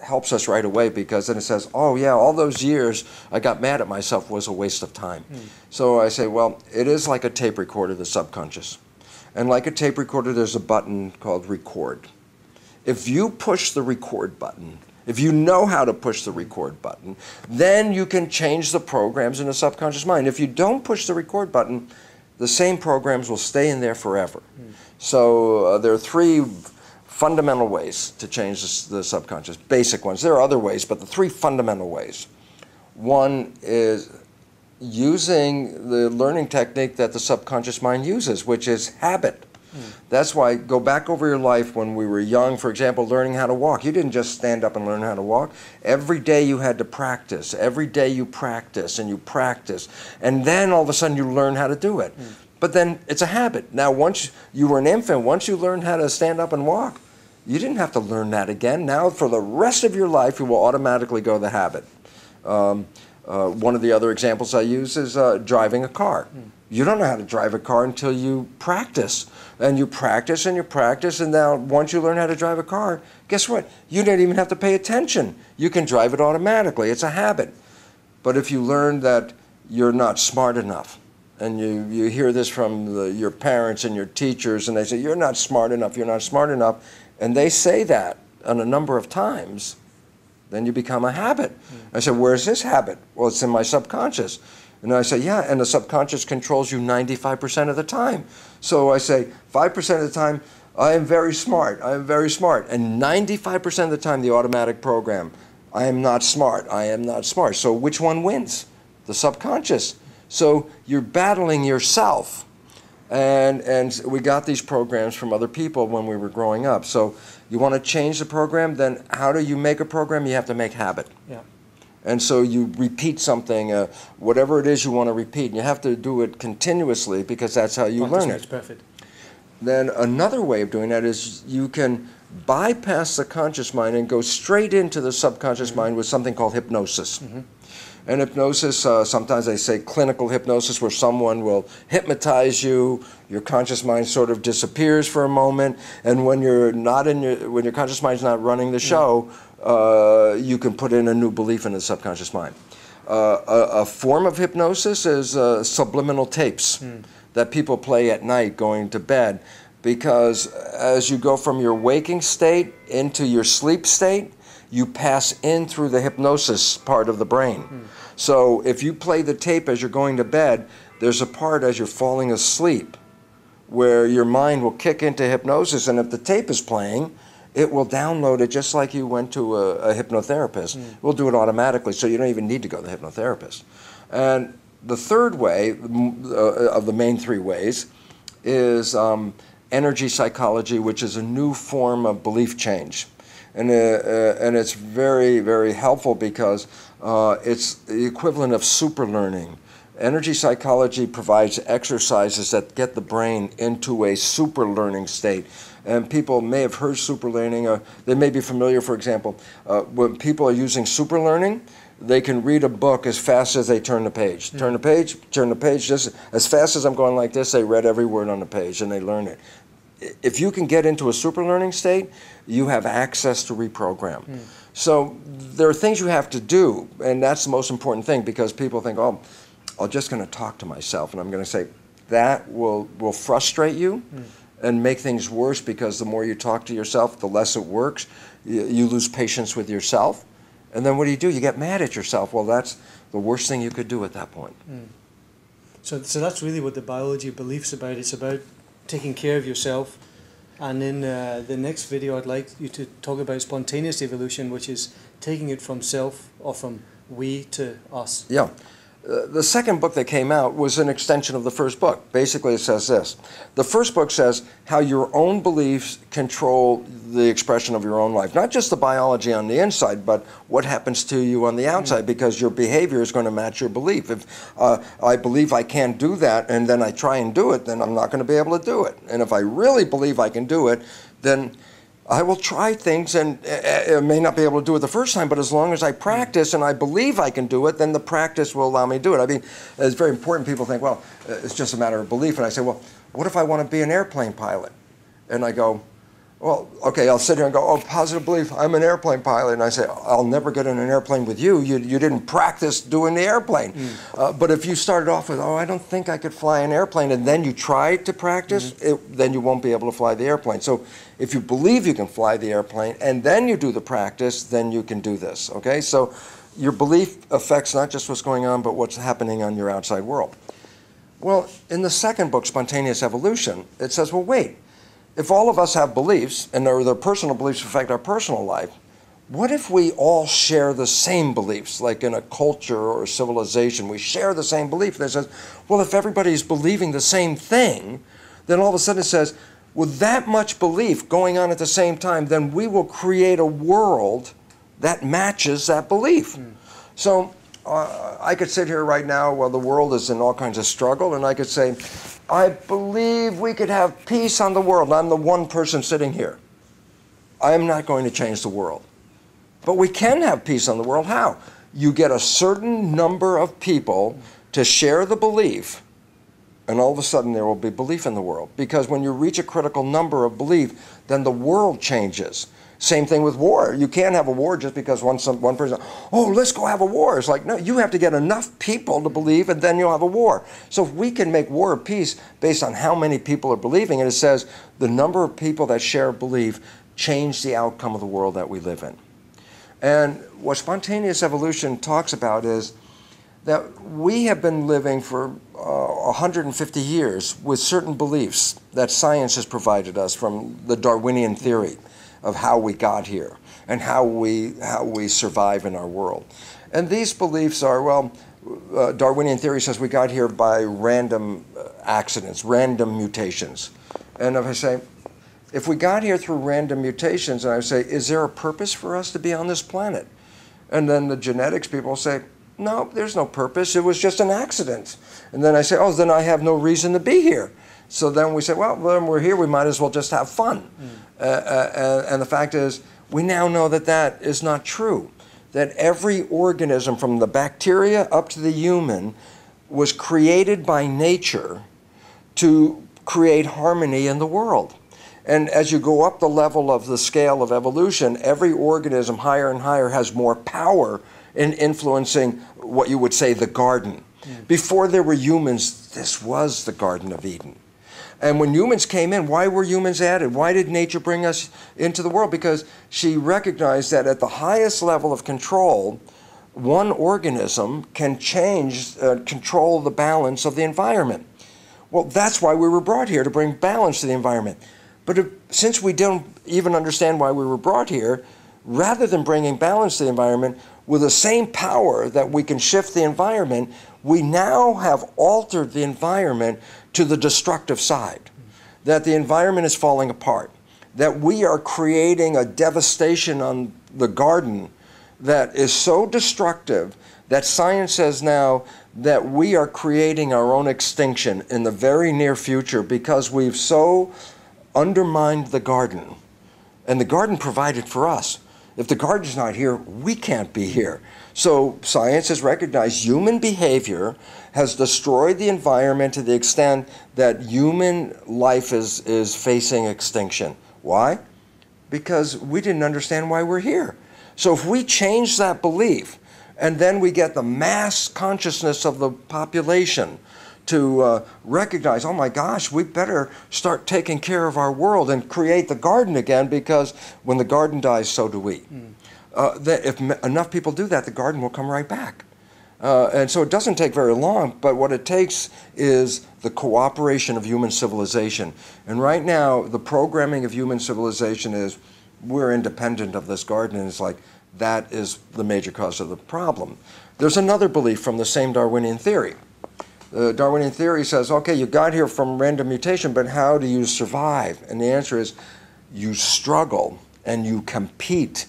helps us right away, because then it says, oh yeah, all those years I got mad at myself was a waste of time. So I say, well, it is like a tape recorder, the subconscious. And like a tape recorder, there's a button called record. If you push the record button, if you know how to push the record button, then you can change the programs in the subconscious mind. If you don't push the record button, the same programs will stay in there forever. So there are three fundamental ways to change the subconscious, basic ones. There are other ways, but the three fundamental ways. One is using the learning technique that the subconscious mind uses, which is habit. That's why, go back over your life when we were young, for example, learning how to walk. You didn't just stand up and learn how to walk. Every day you had to practice. Every day you practice and you practice. And then all of a sudden you learn how to do it. But then it's a habit. Now, once you were an infant, once you learned how to stand up and walk, you didn't have to learn that again. Now, for the rest of your life, you will automatically go the habit. One of the other examples I use is driving a car. You don't know how to drive a car until you practice. And you practice and you practice, and now once you learn how to drive a car, guess what? You don't even have to pay attention. You can drive it automatically. It's a habit. But if you learn that you're not smart enough, and you hear this from your parents and your teachers, and they say, you're not smart enough, you're not smart enough, and they say that on a number of times, then you become a habit. I said, where's this habit? Well, it's in my subconscious. And I say, yeah, and the subconscious controls you 95% of the time. So I say, 5% of the time, I am very smart, I am very smart. And 95% of the time, the automatic program, I am not smart, I am not smart. So which one wins? The subconscious. So you're battling yourself. And we got these programs from other people when we were growing up. So you want to change the program, then how do you make a program? You have to make habit. Yeah. And so you repeat something, whatever it is you want to repeat, and you have to do it continuously, because that's how you learn it. Perfect. Then another way of doing that is you can bypass the conscious mind and go straight into the subconscious mind with something called hypnosis. And hypnosis, sometimes they say clinical hypnosis, where someone will hypnotize you, your conscious mind sort of disappears for a moment, and when you're not when your conscious mind's not running the show, you can put in a new belief in the subconscious mind. A form of hypnosis is subliminal tapes that people play at night going to bed, because as you go from your waking state into your sleep state, you pass in through the hypnosis part of the brain. So if you play the tape as you're going to bed, there's a part as you're falling asleep where your mind will kick into hypnosis, and if the tape is playing, it will download it just like you went to a hypnotherapist. We'll do it automatically, so you don't even need to go to the hypnotherapist. And the third way, of the main three ways, is energy psychology, which is a new form of belief change. And it's very, very helpful, because it's the equivalent of super learning. Energy psychology provides exercises that get the brain into a super learning state. And people may have heard super learning. They may be familiar, for example, when people are using super learning, they can read a book as fast as they turn the page. Turn the page, turn the page. Just as fast as I'm going like this, they read every word on the page and they learn it. If you can get into a super learning state, you have access to reprogram. So there are things you have to do, and that's the most important thing, because people think, oh, I'm just going to talk to myself, and I'm going to say, that will frustrate you and make things worse, because the more you talk to yourself, the less it works. You lose patience with yourself, and then what do? You get mad at yourself. Well, that's the worst thing you could do at that point. So that's really what the biology of belief's about. It's about taking care of yourself. And in the next video, I'd like you to talk about spontaneous evolution, which is taking it from self, or from we, to us. Yeah. The second book that came out was an extension of the first book. Basically, it says this. The first book says how your own beliefs control the expression of your own life. Not just the biology on the inside, but what happens to you on the outside, because your behavior is going to match your belief. If I believe I can't do that, and then I try and do it, then I'm not going to be able to do it. And if I really believe I can do it, then I will try things, and I may not be able to do it the first time, but as long as I practice and I believe I can do it, then the practice will allow me to do it. I mean, it's very important. People think, well, it's just a matter of belief. And I say, well, what if I want to be an airplane pilot? And I go, Well, okay, I'll sit here and go, oh, positive belief, I'm an airplane pilot. And I say, I'll never get in an airplane with you. You didn't practice doing the airplane. But if you started off with, oh, I don't think I could fly an airplane, and then you try to practice, then you won't be able to fly the airplane. So if you believe you can fly the airplane, and then you do the practice, then you can do this, okay? So your belief affects not just what's going on, but what's happening on your outside world. Well, in the second book, Spontaneous Evolution, it says, well, wait. If all of us have beliefs, and their personal beliefs affect our personal life, what if we all share the same beliefs, like in a culture or a civilization, we share the same belief that says, well, if everybody's believing the same thing, then all of a sudden it says, with that much belief going on at the same time, then we will create a world that matches that belief. So I could sit here right now while the world is in all kinds of struggle, and I could say, I believe we could have peace on the world. I'm the one person sitting here. I'm not going to change the world. But we can have peace on the world. How? You get a certain number of people to share the belief, and all of a sudden there will be belief in the world. Because when you reach a critical number of belief, then the world changes. Same thing with war. You can't have a war just because one person, oh, let's go have a war. It's like, no, you have to get enough people to believe, and then you'll have a war. So if we can make war or peace based on how many people are believing, and it says the number of people that share belief change the outcome of the world that we live in. And what spontaneous evolution talks about is that we have been living for 150 years with certain beliefs that science has provided us from the Darwinian theory of how we got here and how we survive in our world. And these beliefs are, well, Darwinian theory says we got here by random accidents, random mutations. And if I say, if we got here through random mutations, and I say, is there a purpose for us to be on this planet? And then the genetics people say, no, there's no purpose, it was just an accident. And then I say, oh, then I have no reason to be here. So then we say, well, when we're here, we might as well just have fun. And the fact is, we now know that that is not true. That every organism, from the bacteria up to the human, was created by nature to create harmony in the world. And as you go up the level of the scale of evolution, every organism higher and higher has more power in influencing what you would say the garden. Before there were humans, this was the Garden of Eden. And when humans came in, why were humans added? Why did nature bring us into the world? Because she recognized that at the highest level of control, one organism can control the balance of the environment. Well, that's why we were brought here, to bring balance to the environment. But since we don't even understand why we were brought here, rather than bringing balance to the environment, with the same power that we can shift the environment, we now have altered the environment to the destructive side. That the environment is falling apart. That we are creating a devastation on the garden that is so destructive that science says now that we are creating our own extinction in the very near future because we've so undermined the garden. And the garden provided for us. If the garden's not here, we can't be here. So science has recognized human behavior has destroyed the environment to the extent that human life is facing extinction. Why? Because we didn't understand why we're here. So if we change that belief, and then we get the mass consciousness of the population to recognize, oh my gosh, we better start taking care of our world and create the garden again, because when the garden dies, so do we. If enough people do that, the garden will come right back. And so it doesn't take very long, but what it takes is the cooperation of human civilization. And right now, the programming of human civilization is we're independent of this garden, and it's like that is the major cause of the problem. There's another belief from the same Darwinian theory. The Darwinian theory says, okay, you got here from random mutation, but how do you survive? And the answer is you struggle and you compete,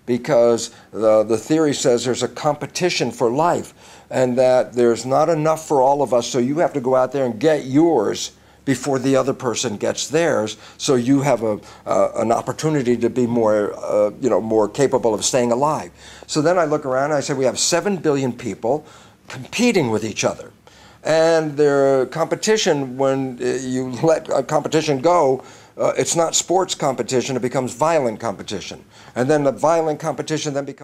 because the theory says there's a competition for life and that there's not enough for all of us, so you have to go out there and get yours before the other person gets theirs, so you have an opportunity to be more, more capable of staying alive. So then I look around and I say we have 7 billion people competing with each other. And their competition, when you let a competition go, it's not sports competition, it becomes violent competition. And then the violent competition then becomes